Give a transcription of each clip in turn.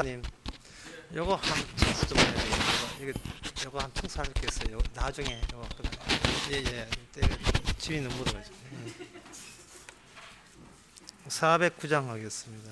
님, 요거 한 청소 좀 해야 되겠네요. 요거 한 청소하겠어요. 나중에 요거 예예. 집이 너무 묻어가지고. 409장 하겠습니다.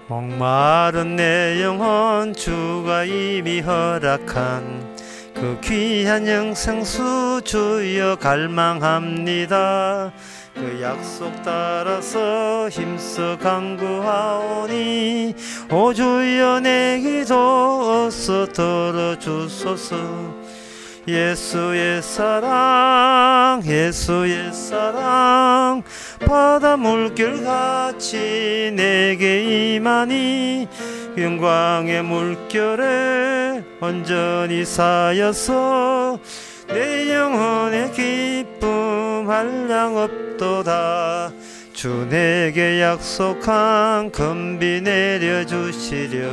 목마른 내 영혼 주가 이미 허락한 그 귀한 영생수 주여 갈망합니다. 그 약속 따라서 힘써 간구하오니 오 주여 내 기도 어서 들어주소서. 예수의 사랑 예수의 사랑 바다 물결같이 내게 임하니 영광의 물결에 온전히 쌓여서 내 영혼의 기쁨 한량 없도다. 주 내게 약속한 금비 내려주시려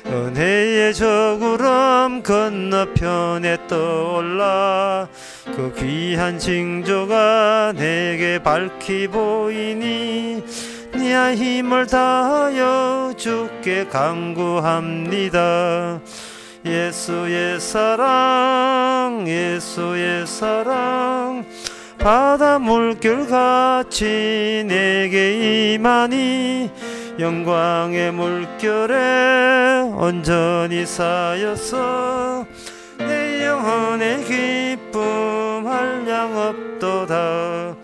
은혜의 저구름 건너편에 떠올라 그 귀한 징조가 내게 밝히 보이니 네 힘을 다하여 주께 간구합니다. 예수의 사랑 예수의 사랑 바다 물결같이 내게 임하니 영광의 물결에 온전히 쌓여서 내 영혼의 기쁨 한량 없도다.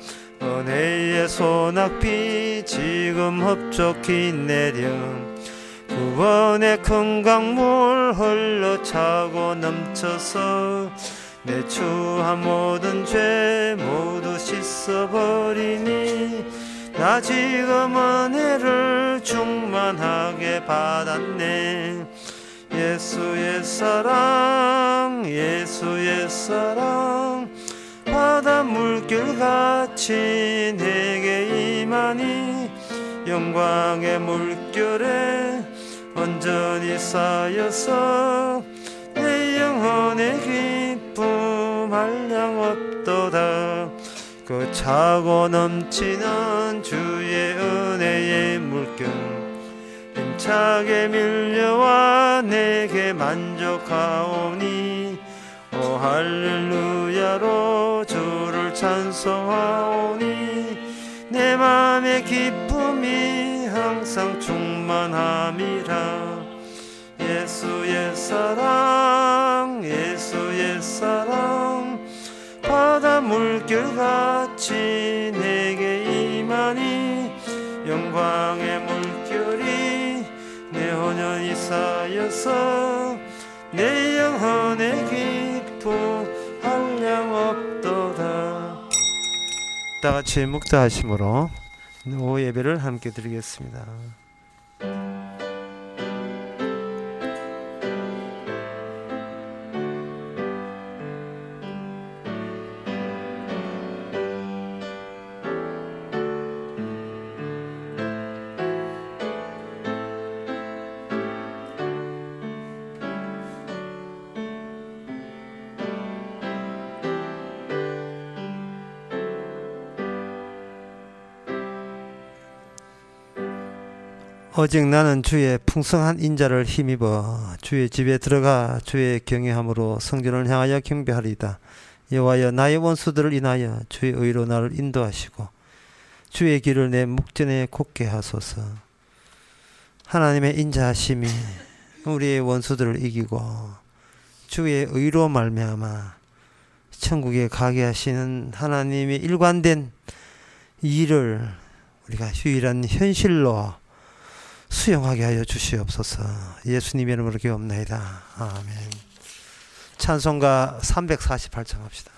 은혜의 소낙비 지금 흡족히 내려 구원의 큰 강물 흘러차고 넘쳐서 내 추한 모든 죄 모두 씻어버리니 나 지금 은혜를 충만하게 받았네. 예수의 사랑 예수의 사랑 바다 물결같이 내게 임하니 영광의 물결에 온전히 쌓여서 내 영혼의 기쁨 한량 없도다. 그 차고 넘치는 주의 은혜의 물결 힘차게 밀려와 내게 만족하오니 오 할렐루야로 주를 찬송하오니 내 맘의 기쁨이 항상 충만함이라. 예수의 사랑 예수의 사랑 바다 물결같이 내게 임하니 영광의 물결이 내 혼연이 쌓여서 내 영혼의 기쁨 한량 없도다. 다같이 묵다하심으로 오후 예배를 함께 드리겠습니다. 오직 나는 주의 풍성한 인자를 힘입어 주의 집에 들어가 주의 경외함으로 성전을 향하여 경배하리이다. 여호와여 나의 원수들을 인하여 주의 의로 나를 인도하시고 주의 길을 내 목전에 곧게 하소서. 하나님의 인자하심이 우리의 원수들을 이기고 주의 의로 말미암아 천국에 가게 하시는 하나님의 일관된 일을 우리가 유일한 현실로 수용하게 하여 주시옵소서. 예수님의 이름으로 기도합나이다. 아멘. 찬송가 348장 합시다.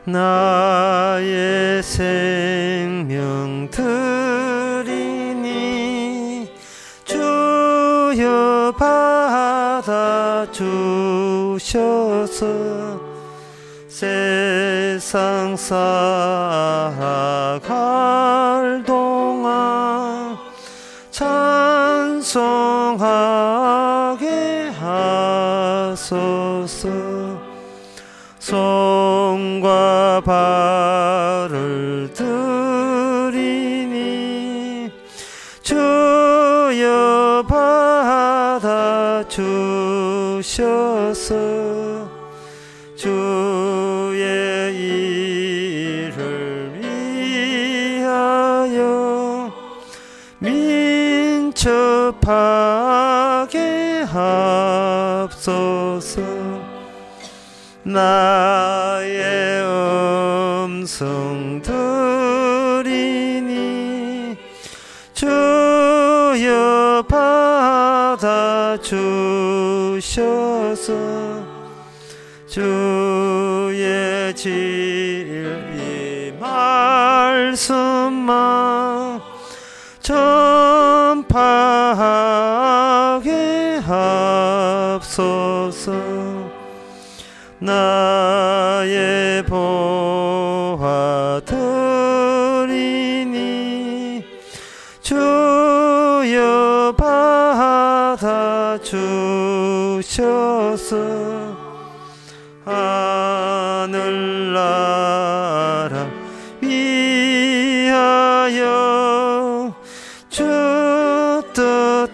나의 생명 드리니 주여 받아 주셔서 세상 살아갈 동안 찬송하게 하소서. 손과 발을 들이니 주여 받아 주셔서 주의 일을 위하여 민첩하게 합소서. 나의 음성 들이니 주여 받아 주셔서 주의 진리 말씀만 전파하게 합소서. 나의 보화 드리니 주여 받아 주셔서 하늘나라 위하여 주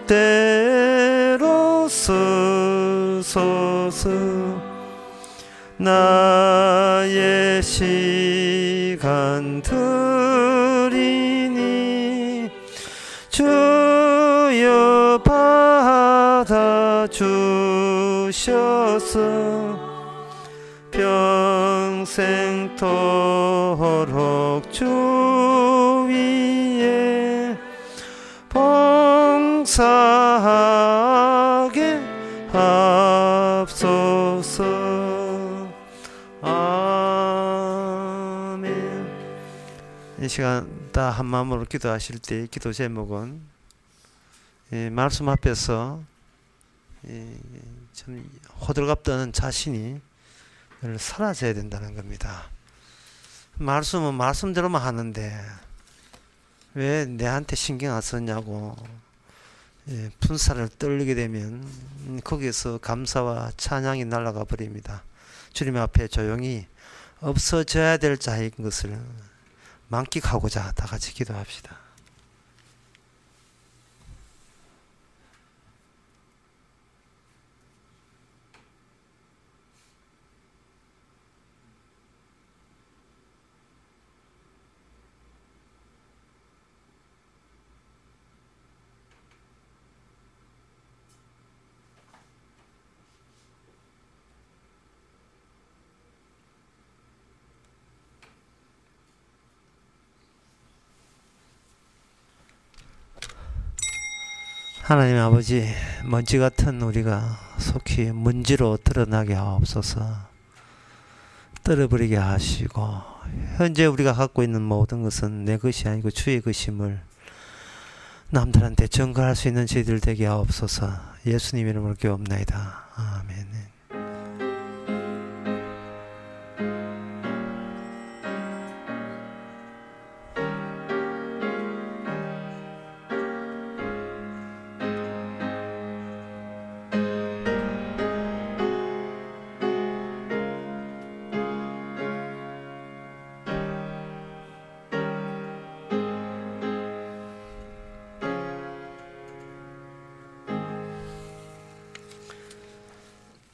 뜻대로 쓰소서. 나의 시간 드리니 주여 받아 주셔서 평생토록 주 위에 봉사하게 합소서. 아멘. 이 시간 다 한마음으로 기도하실 때 기도 제목은 말씀 앞에서 참 호들갑 떠는 자신이 사라져야 된다는 겁니다. 말씀은 말씀대로만 하는데 왜 내한테 신경 안 썼냐고 분살을 떨리게 되면 거기에서 감사와 찬양이 날아가 버립니다. 주님 앞에 조용히 없어져야 될 자인 것을 만끽하고자 다 같이 기도합시다. 하나님 아버지, 먼지 같은 우리가 속히 먼지로 드러나게 하옵소서. 떨어버리게 하시고 현재 우리가 갖고 있는 모든 것은 내 것이 아니고 주의 것임을 남들한테 증거할 수 있는 저희들 되게 하옵소서. 예수님 이름으로 기도합나이다. 아멘.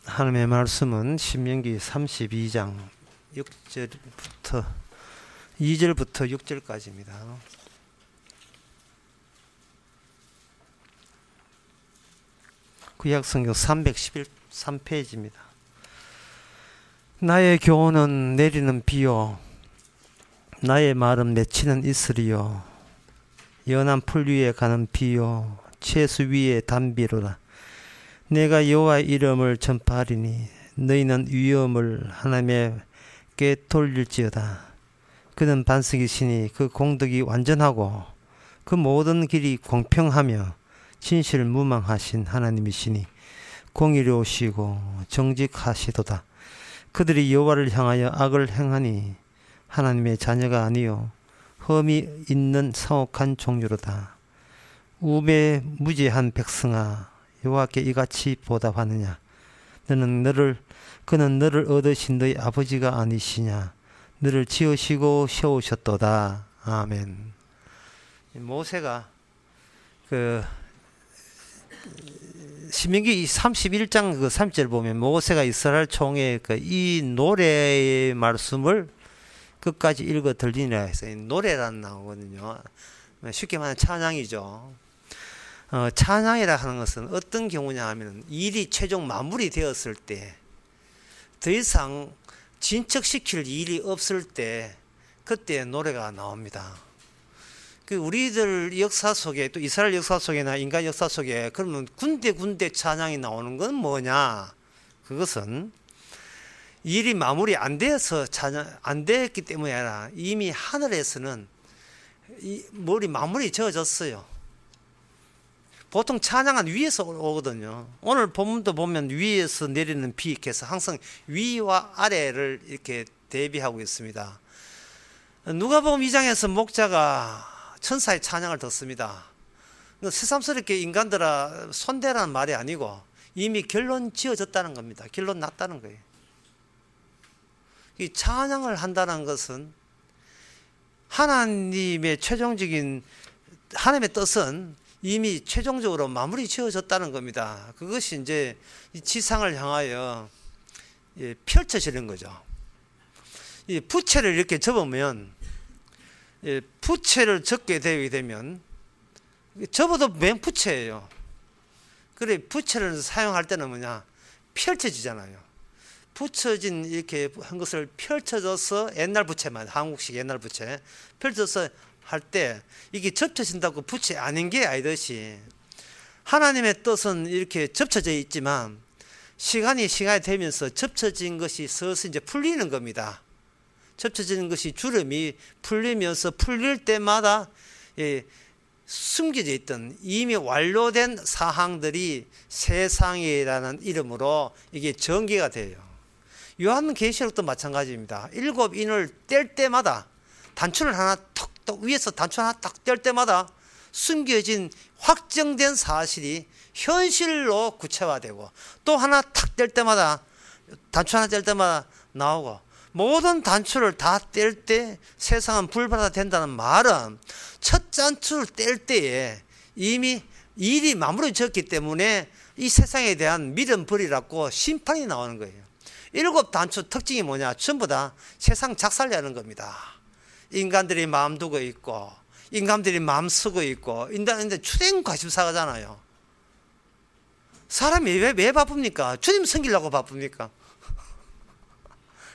하나님의 말씀은 신명기 32장 2절부터 6절까지입니다. 구약성경 313페이지입니다. 나의 교훈은 내리는 비요 나의 말은 맺히는 이슬이요 연한 풀 위에 가는 비요 채수 위에 담비로라. 내가 여호와의 이름을 전파하리니 너희는 위엄을 하나님께 돌릴지어다. 그는 반석이시니 그 공덕이 완전하고 그 모든 길이 공평하며 진실무망하신 하나님이시니 공의로우시고 정직하시도다. 그들이 여호와를 향하여 악을 행하니 하나님의 자녀가 아니요 흠이 있는 사옥한 종류로다. 우매무지한 백성아, 여호와께 이같이 보답하느냐? 그는 너를 얻으신 너희 아버지가 아니시냐? 너를 지으시고 세우셨도다. 아멘. 모세가 신명기 31장 3절 보면 모세가 이스라엘 총회 이 노래의 말씀을 끝까지 읽어 들리니라 해서 노래란 나오거든요. 쉽게 말하면 찬양이죠. 찬양이라 하는 것은 어떤 경우냐 하면 일이 최종 마무리 되었을 때 더 이상 진척시킬 일이 없을 때 그때 노래가 나옵니다. 우리들 역사 속에 또 이스라엘 역사 속에나 인간 역사 속에 그러면 군데 찬양이 나오는 건 뭐냐? 그것은 일이 마무리 안 되어서 안 되었기 때문이 아니라 이미 하늘에서는 마무리 지어졌어요. 보통 찬양은 위에서 오거든요. 오늘 본문도 보면 위에서 내리는 비께서 항상 위와 아래를 이렇게 대비하고 있습니다. 누가복음 2장에서 목자가 천사의 찬양을 듣습니다. 새삼스럽게 인간들아 손대라는 말이 아니고 이미 결론 지어졌다는 겁니다. 결론 났다는 거예요. 이 찬양을 한다는 것은 하나님의 최종적인 하나님의 뜻은 이미 최종적으로 마무리 지어졌다는 겁니다. 그것이 이제 이 지상을 향하여 펼쳐지는 거죠. 이 부채를 이렇게 접으면 부채를 접게 되게 되면 접어도 맨 부채예요. 그래 부채를 사용할 때는 뭐냐? 펼쳐지잖아요. 붙여진 이렇게 한 것을 펼쳐져서 옛날 부채만 한국식 옛날 부채 펼쳐서 할 때 이게 접혀진다고 부채 아닌 게 아니듯이 하나님의 뜻은 이렇게 접쳐져 있지만 시간이 되면서 접쳐진 것이 서서히 이제 풀리는 겁니다. 접쳐지는 것이 주름이 풀리면서 풀릴 때마다 숨겨져 있던 이미 완료된 사항들이 세상이라는 이름으로 이게 전개가 돼요. 요한계시록도 마찬가지입니다. 7인을 뗄 때마다 단추를 하나 턱 위에서 단추 하나 딱 뗄 때마다 숨겨진 확정된 사실이 현실로 구체화되고 또 하나 탁 뗄 때마다 단추 하나 뗄 때마다 나오고 모든 단추를 다 뗄 때 세상은 불바다 된다는 말은 첫 단추를 뗄 때에 이미 일이 마무리 지었기 때문에 이 세상에 대한 믿음 버리라고 심판이 나오는 거예요. 7 단추 특징이 뭐냐? 전부 다 세상 작살내는 겁니다. 인간들이 마음 두고 있고 인간들이 마음 쓰고 있고 인간인데 주된 관심사가잖아요. 사람이 왜 바쁩니까? 주님 섬기려고 바쁩니까?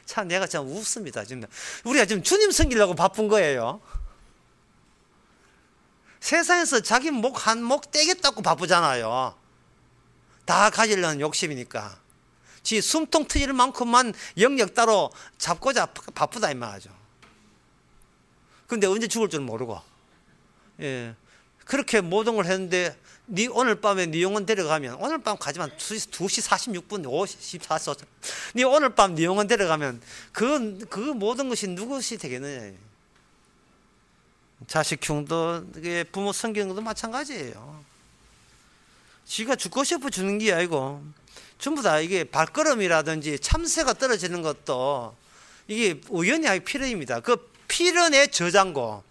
참 내가 참 웃습니다. 지금 우리가 지금 주님 섬기려고 바쁜 거예요. 세상에서 자기 목 한 목 떼겠다고 바쁘잖아요. 다 가지려는 욕심이니까. 지 숨통 트일 만큼만 영역 따로 잡고자 바쁘다 이 말이죠. 근데 언제 죽을 줄 모르고 그렇게 모든 걸 했는데 오늘 밤에 네 영혼 데려가면 오늘 밤 가지만 2시 46분 54초 네 오늘 밤 네 영혼 데려가면 그 모든 것이 누구시 되겠느냐. 자식 흉도 부모 섬기는 것도 마찬가지예요. 지가 죽고 싶어 주는 게 아니고 전부 다 이게 발걸음이라든지 참새가 떨어지는 것도 이게 우연히 필연입니다. 그 필연의 저장고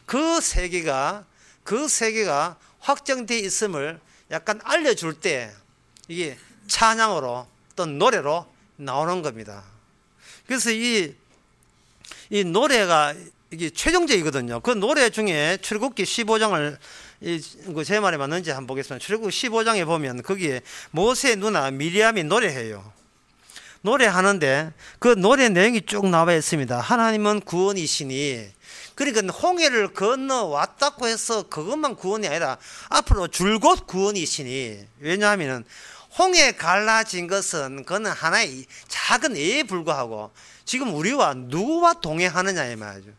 그 세계가 확정되어 있음을 약간 알려줄 때 이게 찬양으로 또 노래로 나오는 겁니다. 그래서 이 노래가 이게 최종적이거든요. 그 노래 중에 출애굽기 15장을 제 말에 맞는지 한번 보겠습니다. 출애굽기 15장에 보면 거기에 모세의 누나 미리암이 노래해요. 노래하는데 그 노래 내용이 쭉 나와 있습니다. 하나님은 구원이시니 그러니까 홍해를 건너왔다고 해서 그것만 구원이 아니라 앞으로 줄곧 구원이시니 왜냐하면 홍해 갈라진 것은 그는 하나의 작은 예에 불과하고 지금 우리와 누구와 동행하느냐에 말이죠.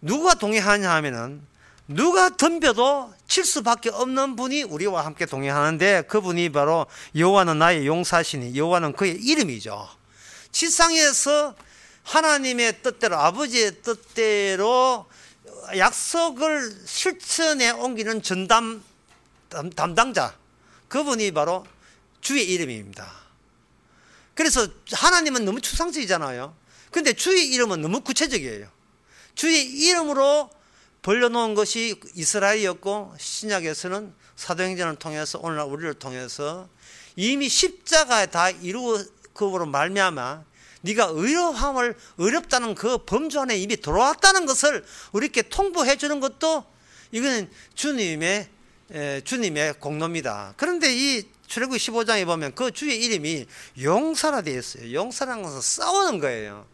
누구와 동행하냐 하면은 누가 덤벼도 칠 수밖에 없는 분이 우리와 함께 동행하는데 그분이 바로 여호와는 나의 용사시니 여호와는 그의 이름이죠. 지상에서 하나님의 뜻대로, 아버지의 뜻대로 약속을 실천에 옮기는 담당자, 그분이 바로 주의 이름입니다. 그래서 하나님은 너무 추상적이잖아요. 근데 주의 이름은 너무 구체적이에요. 주의 이름으로 벌려놓은 것이 이스라엘이었고, 신약에서는 사도행전을 통해서 오늘날 우리를 통해서 이미 십자가에 다 이루어금으로 말미암아 네가 의로함을, 어렵다는 그 범주 안에 이미 들어왔다는 것을 우리께 통보해 주는 것도 이거는 주님의 공로입니다. 그런데 이 출애굽기 15장에 보면 그 주의 이름이 용사라 되어 있어요. 용사라는 것은 싸우는 거예요.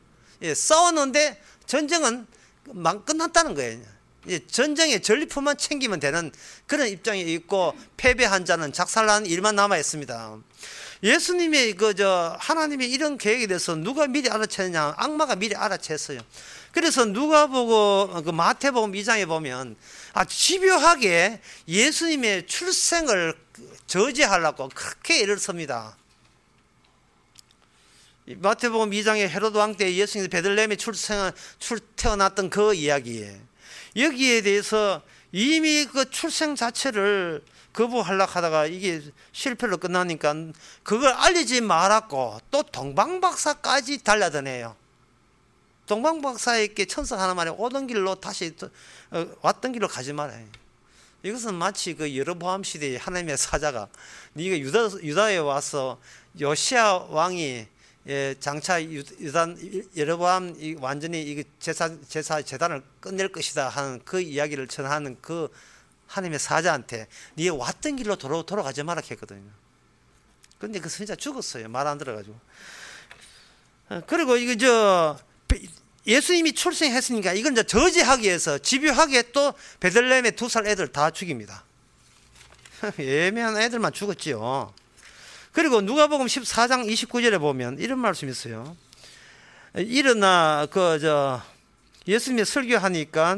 예, 싸웠는데 전쟁은 끝났다는 거예요. 예, 전쟁의 전리품만 챙기면 되는 그런 입장에 있고, 패배한 자는 작살난 일만 남아 있습니다. 예수님의 하나님의 이런 계획에 대해서 누가 미리 알아챘느냐? 악마가 미리 알아챘어요. 그래서 누가복음, 마태복음 2장에 보면 집요하게 예수님의 출생을 저지하려고 그렇게 애를 씁니다. 마태복음 2장에 헤로드 왕 때 예수님이 베들레헴에 태어났던 그 이야기에, 여기에 대해서 이미 그 출생 자체를 거부하려고 하다가 이게 실패로 끝나니까 그걸 알리지 말았고, 또 동방박사까지 달려드네요. 동방박사에게 천사 하나 말에 오던 길로 다시 왔던 길로 가지 말아요. 이것은 마치 그 여로보암 시대의 하나님의 사자가 네가 유다에 와서 요시야 왕이 장차 여로보암 완전히 재단을 끝낼 것이다 하는 그 이야기를 전하는 그 하나님의 사자한테 네가 왔던 길로 돌아가지 마라 했거든요. 그런데 그 선지자 죽었어요. 말 안 들어가지고. 그리고 예수님이 출생했으니까 이걸 이제 저지하기 위해서 집요하게 또 베들레헴의 2살 애들 다 죽입니다. 애매한 애들만 죽었지요. 그리고 누가복음 14장 29절에 보면 이런 말씀이 있어요. 일어나 예수님이 설교하니까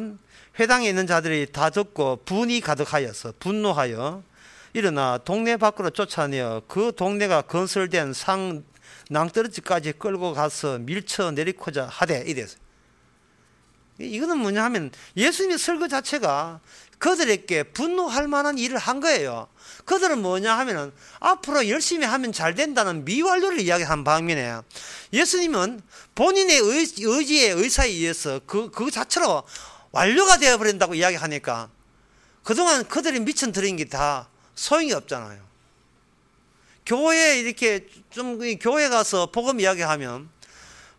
회당에 있는 자들이 다 듣고 분이 가득하여서 분노하여 일어나 동네 밖으로 쫓아내어 그 동네가 건설된 낭떠러지까지 끌고 가서 밀쳐 내리고자 하되 이랬어요. 이거는 뭐냐 하면 예수님의 설교 자체가 그들에게 분노할 만한 일을 한 거예요. 그들은 뭐냐 하면은 앞으로 열심히 하면 잘 된다는 미완료를 이야기한 방면에, 예수님은 본인의 의지에 의사에 의해서 그 자체로 완료가 되어버린다고 이야기하니까 그동안 그들이 미천들인 게 다 소용이 없잖아요. 교회에 이렇게 교회 가서 복음 이야기하면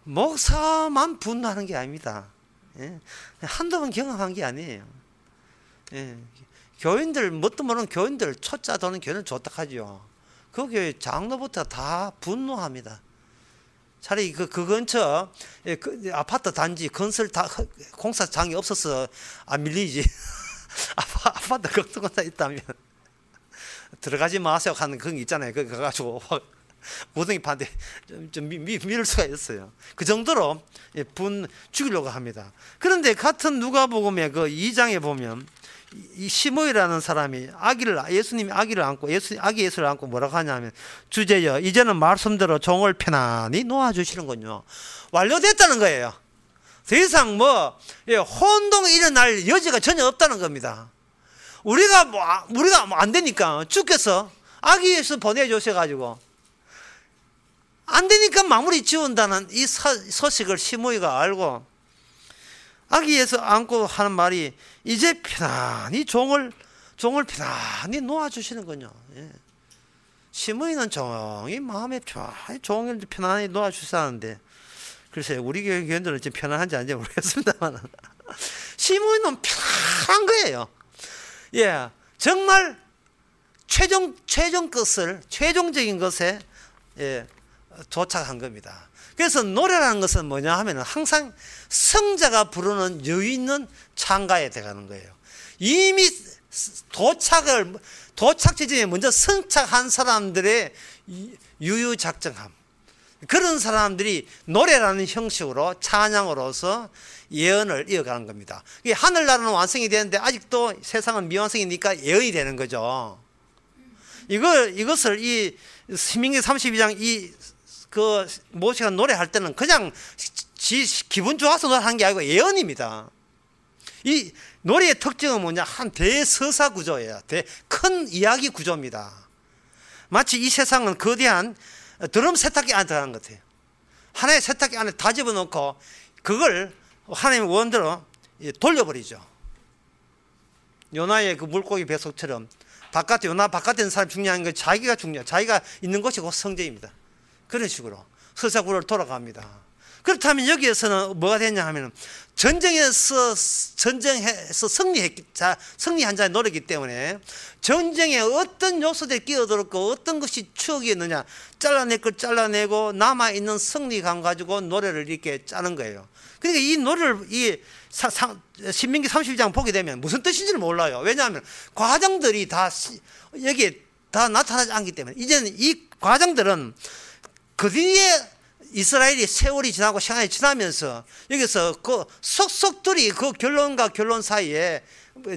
목사만 분노하는 게 아닙니다. 예. 한두 번 경험한 게 아니에요. 예. 교인들, 뭣도 모르는 교인들, 초짜 도는 교인을 좋다 하죠. 그 교회 장로부터 다 분노합니다. 차라리 그 근처 아파트 단지 건설 공사장이 없어서 안 밀리지. 아파트 걱정하다 있다면 들어가지 마세요 하는 그런 게 있잖아요. 그거 가가지고 모퉁이 파는데 좀 밀을 수가 있어요. 그 정도로 죽이려고 합니다. 그런데 같은 누가복음의 그 2장에 보면 이 시므이라는 사람이 예수님이 아기를 안고 아기 예수를 안고 뭐라고 하냐면, 주제여 이제는 말씀대로 종을 편안히 놓아주시는군요. 완료됐다는 거예요. 더 이상 혼동이 일어날 여지가 전혀 없다는 겁니다. 우리가 안 되니까 주께서 아기 예수 보내주셔가지고 안 되니까 마무리 지운다는 이 소식을 시므이가 알고 아기 예수 안고 하는 말이 이제 편안히 종을 편안히 놓아주시는군요. 예. 시므이는 종이 마음에 종을 편안히 놓아주시는데, 글쎄요, 우리 교인들은 좀 편안한지 아닌지 모르겠습니다만 시므이는 편안한 거예요. 예, 정말 최종적인 것에 도착한 겁니다. 그래서 노래라는 것은 뭐냐 하면 항상 성자가 부르는 여유 있는 창가에 들어가는 거예요. 이미 도착 지점에 먼저 성착한 사람들의 유유작정함, 그런 사람들이 노래라는 형식으로 찬양으로서 예언을 이어가는 겁니다. 하늘나라는 완성이 되는데 아직도 세상은 미완성이니까 예언이 되는 거죠. 이것을 이 신명기 32장 이 그 모세가 노래할 때는 그냥 기분 좋아서 노래하는 게 아니고 예언입니다. 이 노래의 특징은 뭐냐? 한 대서사 구조예요. 큰 이야기 구조입니다. 마치 이 세상은 거대한 드럼 세탁기 안에 들어가는 것 같아요. 하나의 세탁기 안에 다 집어넣고 그걸 하나님의 원대로 돌려버리죠. 요나의 그 물고기 뱃속처럼 요나 바깥에 있는 사람이 중요한 건 자기가 중요해요. 자기가 있는 곳이 곧 성전입니다. 그런 식으로 서사구를 돌아갑니다. 그렇다면 여기에서는 뭐가 됐냐 하면 전쟁에서 승리한 자의 노래이기 때문에 전쟁에 어떤 요소들이 끼어들었고 어떤 것이 추억이었느냐 잘라낼 걸 잘라내고 남아있는 승리감 가지고 노래를 이렇게 짜는 거예요. 그러니까 이 노래를 신명기 32장 보게 되면 무슨 뜻인지를 몰라요. 왜냐하면 과정들이 다 여기에 다 나타나지 않기 때문에 이제는 이 과정들은 그 뒤에 이스라엘이 세월이 지나고 시간이 지나면서 여기서 그 속속들이 그 결론과 결론 사이에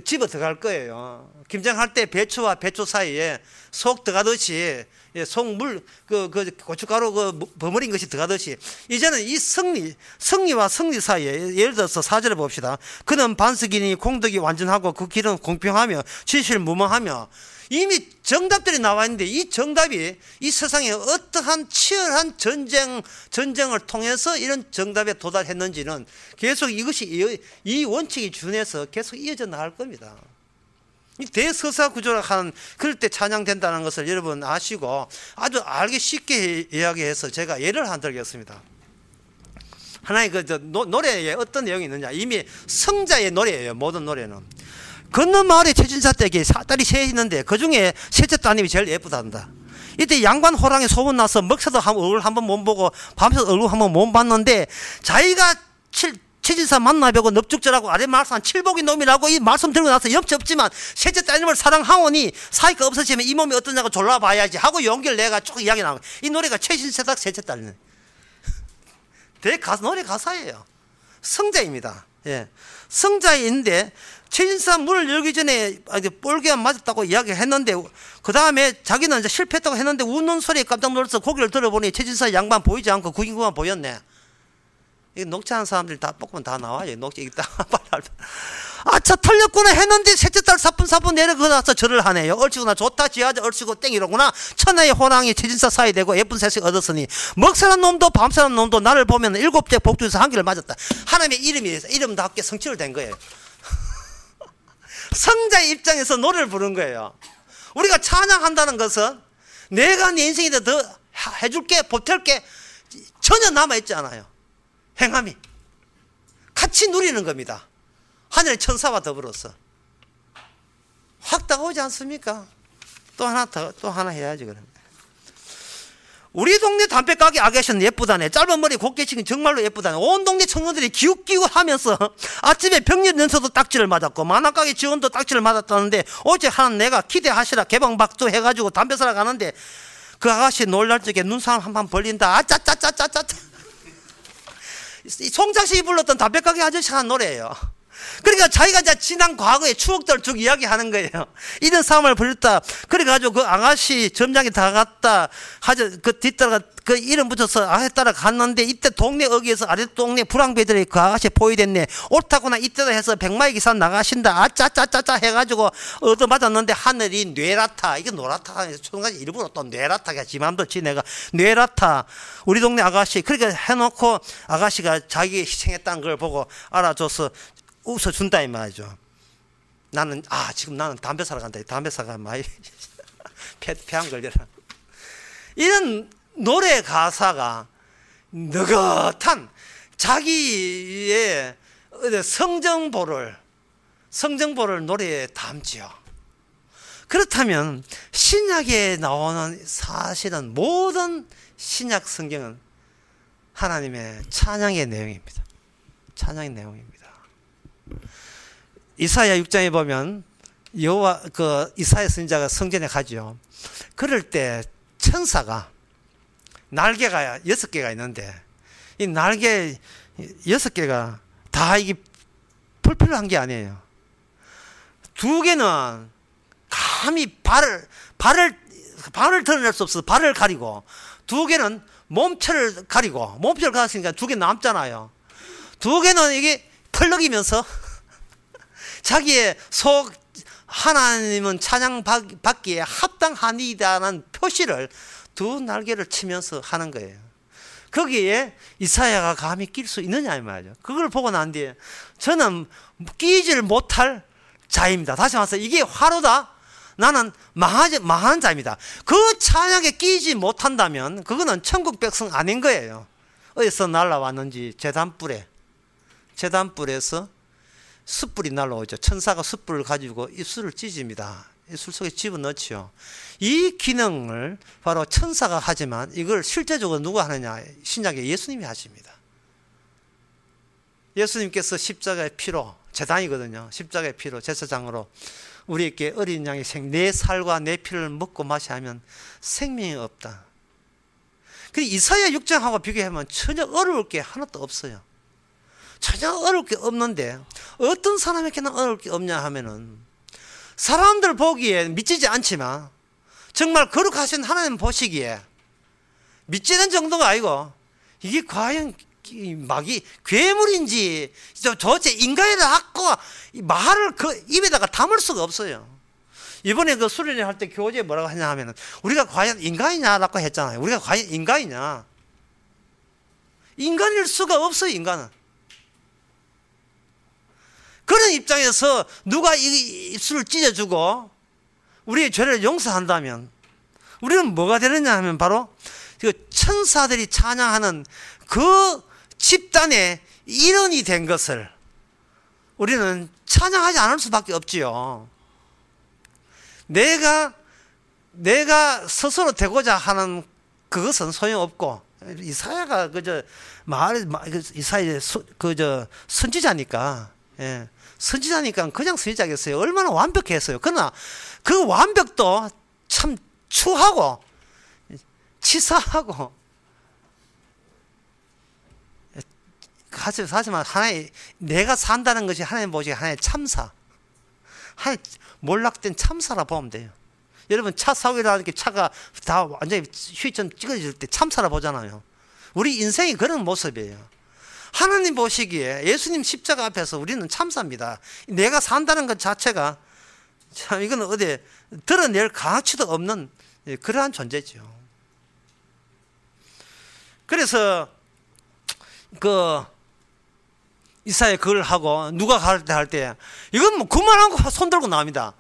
집어 들어갈 거예요. 김장할 때 배추와 배추 사이에 속 들어가듯이 속물 그 고춧가루 그 버무린 것이 들어가듯이 이제는 이 승리와 승리 사이에 예를 들어서 4절에 봅시다. 그는 반석이니 공덕이 완전하고 그 길은 공평하며 진실무명하며 이미 정답들이 나와 있는데 이 정답이 이 세상에 어떠한 치열한 전쟁을 통해서 이런 정답에 도달했는지는 계속 이것이 이 원칙이 준해서 계속 이어져 나갈 겁니다. 이 대서사 구조라 하는 그럴 때 찬양된다는 것을 여러분 아시고 아주 알기 쉽게 이야기해서 제가 예를 하나 들겠습니다. 하나의 노래에 어떤 내용이 있느냐 이미 성자의 노래예요. 모든 노래는 건너 마을에 최진사 댁에 딸이 셋 있는데 그 중에 셋째 따님이 제일 예쁘단다. 이때 양반 호랑이 소문 나서 먹새도 얼굴 한번 못 보고 밤새도 얼굴 한번 못 봤는데 자기가 최진사 만나뵈고 넙죽절하고 아래 말씀 칠복이 놈이라고 이 말씀 들고 나서 염치 없지만 셋째 따님을 사랑하오니 사이가 없어지면 이 몸이 어떠냐고 졸라봐야지 하고 용기를 내가 쭉 이야기 나와요. 이 노래가 최진사 딱 셋째 딸이네. 노래 가사예요. 성자입니다. 예. 성자인데 최진사 문을 열기 전에 뻘개가 맞았다고 이야기했는데 그 다음에 자기는 이제 실패했다고 했는데 우는 소리에 깜짝 놀라서 고개를 들어보니 최진사 양반 보이지 않고 구긴구만 보였네. 이 녹취하는 사람들이 다 뽑으면 다 나와요. 녹취 있다. 아차 틀렸구나 했는데 셋째 딸 사뿐사뿐 내려가서 절을 하네요. 얼씨구나 좋다 지하자 얼씨구 땡이로구나. 천하의 호랑이 최진사 사이 되고 예쁜 새식 얻었으니 먹사는 놈도 밤사는 놈도 나를 보면 7째 복중에서 한 개를 맞았다. 하나님의 이름답게 성취를 된 거예요. 성자의 입장에서 노래를 부른 거예요. 우리가 찬양한다는 것은 내가 네 인생에 더 해줄게 보탤게 전혀 남아있지 않아요. 행함이 같이 누리는 겁니다. 하늘의 천사와 더불어서 확 다가오지 않습니까? 또 하나 해야지. 그럼 우리 동네 담배가게 아가씨는 예쁘다네. 짧은 머리 곱게 치긴 정말로 예쁘다네. 온 동네 청년들이 기웃기웃하면서 아침에 병렬 연서도 딱지를 맞았고 만화가게 직원도 딱지를 맞았다는데 어제 하는 내가 기대하시라 개방박두 해가지고 담배 사러 가는데 그 아가씨 놀랄 적에 눈사람 한 번 벌린다. 아짜짜짜짜짜. 송장식이 불렀던 담배가게 아저씨가 한 노래예요. 그러니까 자기가 이제 지난 과거의 추억들을 쭉 이야기하는 거예요. 이런 싸움을 벌였다. 그래가지고 그 아가씨 점장이 다 갔다. 그 뒤따라 그 이름 붙여서 아가씨 따라 갔는데 이때 동네 어귀에서 아래 동네 불황배들이 그 아가씨 포위됐네. 옳다구나 이때다 해서 백마의 기사 나가신다. 아짜짜짜짜 해가지고 얻어맞았는데 하늘이 뇌라타. 이게 노라타가 초등까지 일부러 또 뇌라타가 지맘도 지내가 뇌라타. 우리 동네 아가씨 그렇게 해놓고 아가씨가 자기 희생했다는 걸 보고 알아줘서 웃어준다 이 말이죠. 지금 나는 담배 사러 간다. 담배 사가 많이 폐암 걸려라. 이런 노래 가사가 느긋한 자기의 성정보를 노래에 담지요. 그렇다면 신약에 나오는 사실은 모든 신약 성경은 하나님의 찬양의 내용입니다. 찬양의 내용입니다. 이사야 6장에 보면 이사야 선지자가 성전에 가죠. 그럴 때 천사가 날개가 6개가 있는데 이 날개 6개가 다 이게 불필요한 게 아니에요. 2개는 감히 발을 드러낼 수 없어서 발을 가리고 2개는 몸체를 가리고, 몸체를 가렸으니까 두 개 남잖아요. 두 개는 이게 펄럭이면서 자기의 속, 하나님은 찬양받기에 합당하니다라는 표시를 두 날개를 치면서 하는 거예요. 거기에 이사야가 감히 낄 수 있느냐 이 말이죠. 그걸 보고 난 뒤에 저는 끼지를 못할 자입니다. 다시 말해서 이게 화로다. 나는 망한 자입니다. 그 찬양에 끼지 못한다면 그거는 천국 백성 아닌 거예요. 어디서 날라왔는지 제단불에서 숯불이 날라오죠. 천사가 숯불을 가지고 입술을 찢습니다. 입술 속에 집어넣지요. 이 기능을 바로 천사가 하지만 이걸 실제적으로 누가 하느냐? 신약에 예수님이 하십니다. 예수님께서 십자가의 피로, 제단이거든요. 십자가의 피로 제사장으로 우리에게 어린 양의 내 살과 내 피를 먹고 마셔야 하면 생명이 없다. 이사야 6장하고 비교하면 전혀 어려울 게 하나도 없어요. 전혀 어려울 게 없는데 어떤 사람에게는 어려울 게 없냐 하면은 사람들 보기에 믿지지 않지만 정말 거룩하신 하나님 보시기에 믿지는 정도가 아니고 이게 과연 막이 괴물인지 도대체 인간이라고 말을 그 입에다가 담을 수가 없어요. 이번에 그 수련회 할 때 교재에 뭐라고 하냐 하면은 우리가 과연 인간이냐라고 했잖아요. 우리가 과연 인간이냐? 인간일 수가 없어요. 인간은. 그런 입장에서 누가 이 입술을 찢어주고 우리의 죄를 용서한다면 우리는 뭐가 되느냐 하면 바로 그 천사들이 찬양하는 그 집단의 일원이 된 것을 우리는 찬양하지 않을 수밖에 없지요. 내가 스스로 되고자 하는 그것은 소용없고 이사야가 이사야 선지자니까. 예. 선지자니까 그냥 선지자겠어요. 얼마나 완벽했어요. 그러나 그 완벽도 참 추하고 치사하고 하지만 하나의 내가 산다는 것이 하나님 보시기에 하나의 참사, 하나의 몰락된 참사라 보면 돼요. 여러분 차 사고 일어나는 게 차가 다 완전히 휘점 찌그러질 때 참사라 보잖아요. 우리 인생이 그런 모습이에요. 하나님 보시기에 예수님 십자가 앞에서 우리는 참사입니다. 내가 산다는 것 자체가 참 이건 어디 드러낼 가치도 없는 그러한 존재죠. 그래서 그 이사야 그걸 하고 누가 갈 때 이건 뭐 그만하고 손 들고 나옵니다.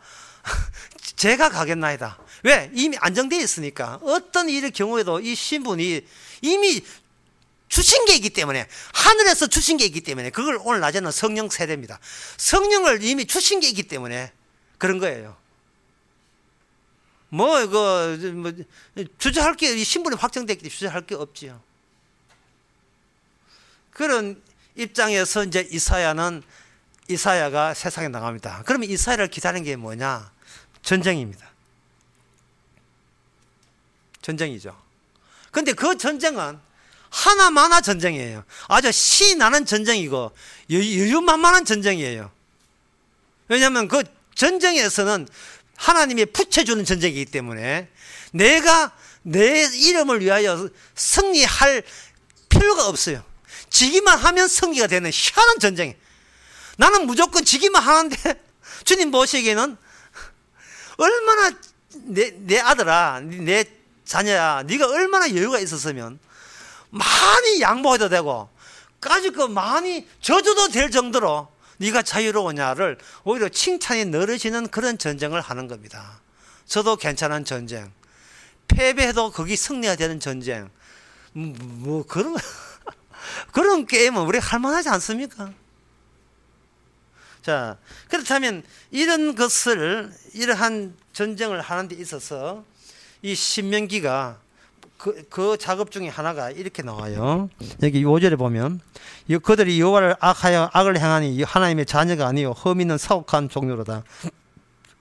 제가 가겠나이다. 왜? 이미 안정되어 있으니까 어떤 일의 경우에도 이 신분이 이미 주신 게 있기 때문에 하늘에서 주신 게 있기 때문에 그걸 오늘 낮에는 성령 세례입니다. 성령을 이미 주신 게 있기 때문에 그런 거예요. 주저할 게 이 신분이 확정됐기 때문에 주저할 게 없지요. 그런 입장에서 이제 이사야가 세상에 나갑니다. 그러면 이사야를 기다리는 게 뭐냐? 전쟁입니다. 전쟁이죠. 근데 그 전쟁은 하나마나 전쟁이에요. 아주 시 나는 전쟁이고 여유만만한 전쟁이에요. 왜냐하면 그 전쟁에서는 하나님이 붙여주는 전쟁이기 때문에 내가 내 이름을 위하여 승리할 필요가 없어요. 지기만 하면 승리가 되는 희한한 전쟁. 나는 무조건 지기만 하는데 주님 보시기에는 얼마나 내 아들아, 내 자녀야, 네가 얼마나 여유가 있었으면 많이 양보해도 되고 까짓 많이 저주도 될 정도로 네가 자유로우냐를 오히려 칭찬이 늘어지는 그런 전쟁을 하는 겁니다. 저도 괜찮은 전쟁, 패배해도 거기 승리가 되는 전쟁, 뭐 그런 그런 게임은 우리가 할 만하지 않습니까? 자, 그렇다면 이러한 전쟁을 하는 데 있어서 이 신명기가 그 작업 중에 하나가 이렇게 나와요. 여기 5절에 보면 그들이 여호와를 악을 행하니 하나님의 자녀가 아니요 흠 있는 사혹한 종류로다.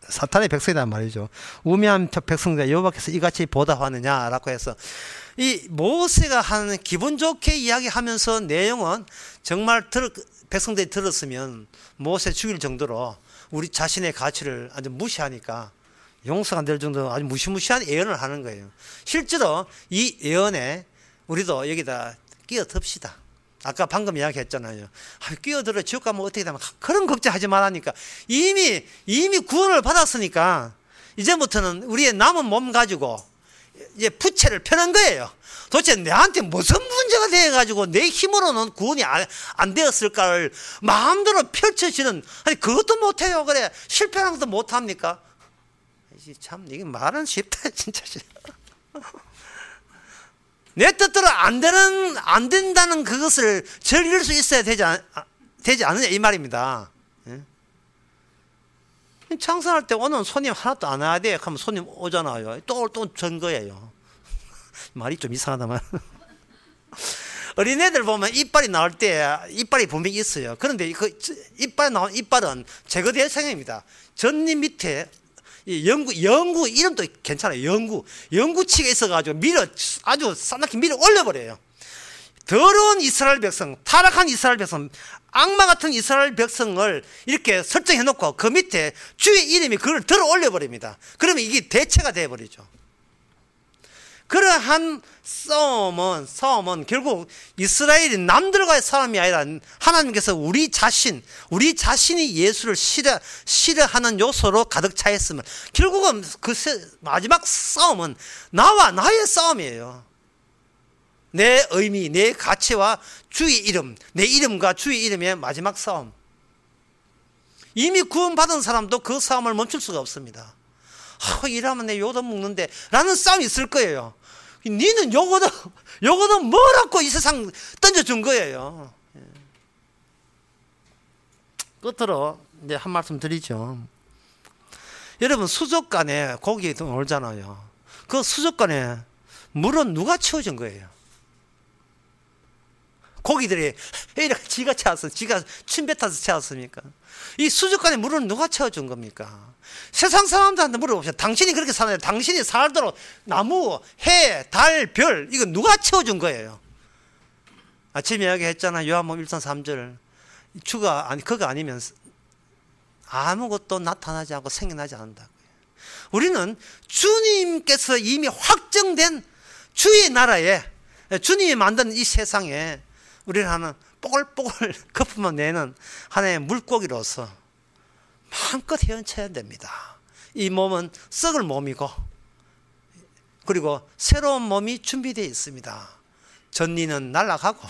사탄의 백성이란 말이죠. 우매한 백성들 여호와께서 이같이 보답하느냐라고 해서 이 모세가 하는 기분 좋게 이야기하면서 내용은 정말 백성들이 들었으면 모세 죽일 정도로 우리 자신의 가치를 아주 무시하니까 용서가 안 될 정도로 아주 무시무시한 예언을 하는 거예요. 실제로 이 예언에 우리도 여기다 끼어듭시다. 아까 방금 이야기했잖아요. 끼어들어 지옥 가면 어떻게 되면 그런 걱정하지 말라니까. 이미 구원을 받았으니까 이제부터는 우리의 남은 몸 가지고 이제 부채를 펴는 거예요. 도대체 내한테 무슨 문제가 돼가지고 내 힘으로는 구원이 안 되었을까를 마음대로 펼쳐지는, 아니 그것도 못해요. 그래 실패하는 것도 못합니까? 참 이게 말은 쉽다 진짜. 내 뜻대로 안 된다는 그것을 즐길 수 있어야 되지 않느냐 이 말입니다. 창선할 때 오늘 손님 하나도 안 와야 돼 하면 손님 오잖아요. 또 전 거예요. 말이 좀 이상하다만. 어린애들 보면 이빨이 나올 때 이빨이 분명히 있어요. 그런데 그 이빨 나온 이빨은 제거될 생각입니다. 전립 밑에 영구 이름도 괜찮아요. 영구치가 있어가지고 아주 싸납게 밀어 올려버려요. 더러운 이스라엘 백성, 타락한 이스라엘 백성, 악마 같은 이스라엘 백성을 이렇게 설정해 놓고 그 밑에 주의 이름이 그걸 들어 올려버립니다. 그러면 이게 대체가 되어버리죠. 그러한 싸움은 결국 이스라엘이 남들과의 싸움이 아니라 하나님께서 우리 자신이 예수를 싫어하는 요소로 가득 차 있으면 결국은 그 마지막 싸움은 나와 나의 싸움이에요. 내 의미, 내 가치와 주의 이름, 내 이름과 주의 이름의 마지막 싸움. 이미 구원받은 사람도 그 싸움을 멈출 수가 없습니다. 이러면 내 요도 먹는데 라는 싸움이 있을 거예요. 니는 요거도 뭐라고 이 세상 던져준 거예요. 끝으로 이제 한 말씀 드리죠. 여러분 수족관에 고기 놀잖아요. 그 수족관에 물은 누가 채워준 거예요? 고기들이 이렇게 지가 침 뱉어서 채웠습니까? 이 수족관에 물은 누가 채워준 겁니까? 세상 사람들한테 물어봅시다. 당신이 그렇게 사나요? 당신이 살도록 나무, 해, 달, 별 이거 누가 채워준 거예요? 아침에 이야기했잖아. 요한복음 1장 3절 그거 아니면 아무것도 나타나지 않고 생겨나지 않는다고요. 우리는 주님께서 이미 확정된 주의 나라에, 주님이 만든 이 세상에 우리는 하는 뽀글뽀글 거품을 내는 하나의 물고기로서 마음껏 헤엄쳐야 됩니다. 이 몸은 썩을 몸이고 그리고 새로운 몸이 준비되어 있습니다. 전리는 날아가고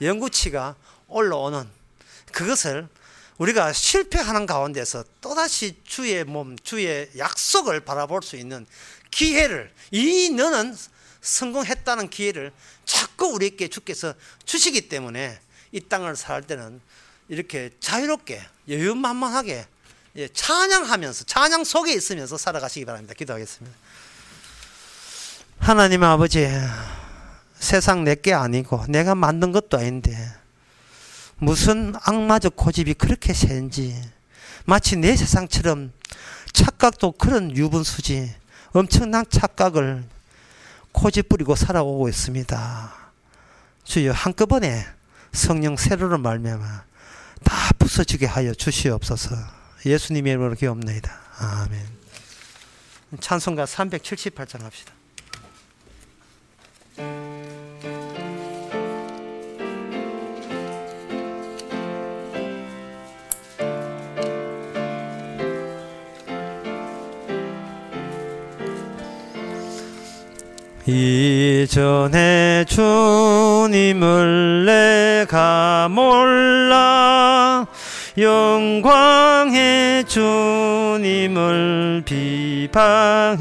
영구치가 올라오는 그것을 우리가 실패하는 가운데서 또다시 주의 몸, 주의 약속을 바라볼 수 있는 기회를, 너는 성공했다는 기회를 자꾸 우리에게 주께서 주시기 때문에 이 땅을 살 때는 이렇게 자유롭게 여유만만하게 찬양하면서 찬양 속에 있으면서 살아가시기 바랍니다. 기도하겠습니다. 하나님 아버지, 세상 내게 아니고 내가 만든 것도 아닌데 무슨 악마적 고집이 그렇게 센지, 마치 내 세상처럼 착각도 그런 유분수지 엄청난 착각을 고집 부리고 살아오고 있습니다. 주여, 한꺼번에 성령 세로로 말미암아 다 부서지게 하여 주시옵소서. 예수님의 이름으로 기도합니다. 아멘. 찬송가 378장 합시다. 이전에 주님을 내가 몰라 영광의 주님을 비방했다.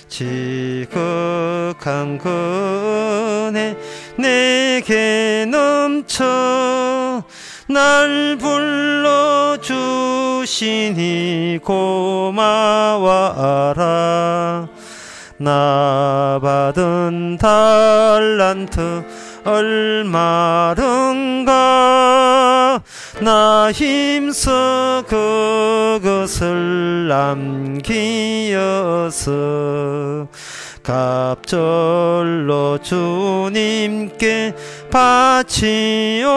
지극한 그 은혜 내게 넘쳐 날 불러주시니 고마워하라. 나 받은 달란트 얼마든가 나 힘써 그것을 남기어서 갑절로 주님께 바치오며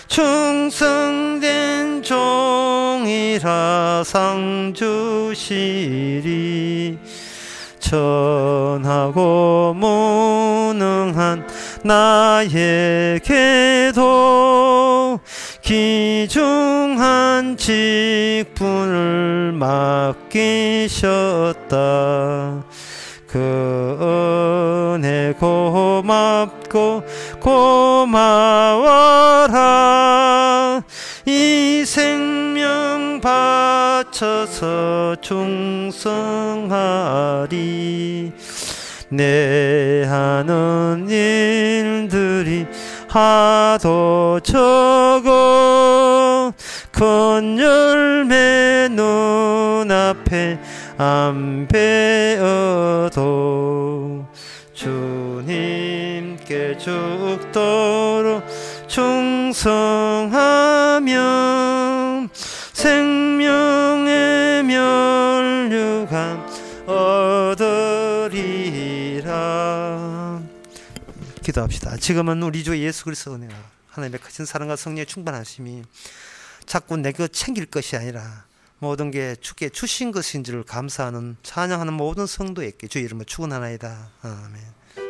충성된 종이라 상 주시리. 천하고 무능한 나에게도 귀중한 직분을 맡기셨다. 그 은혜 고맙고 고마워라. 이 생명 바쳐서 충성하리. 내 하는 일들이 하도 적어 큰 열매 눈앞에 안 베어도 주님께 죽도록 충성하면 생명의 면류관 얻으리라. 기도합시다. 지금은 우리 주 예수 그리스도 은혜와 하나님의 크신 사랑과 성령의 충만하심이 자꾸 내가 챙길 것이 아니라 모든 게 주께 주신 것인 줄 감사하는 찬양하는 모든 성도에게 주 이름으로 축원하나이다. 아멘.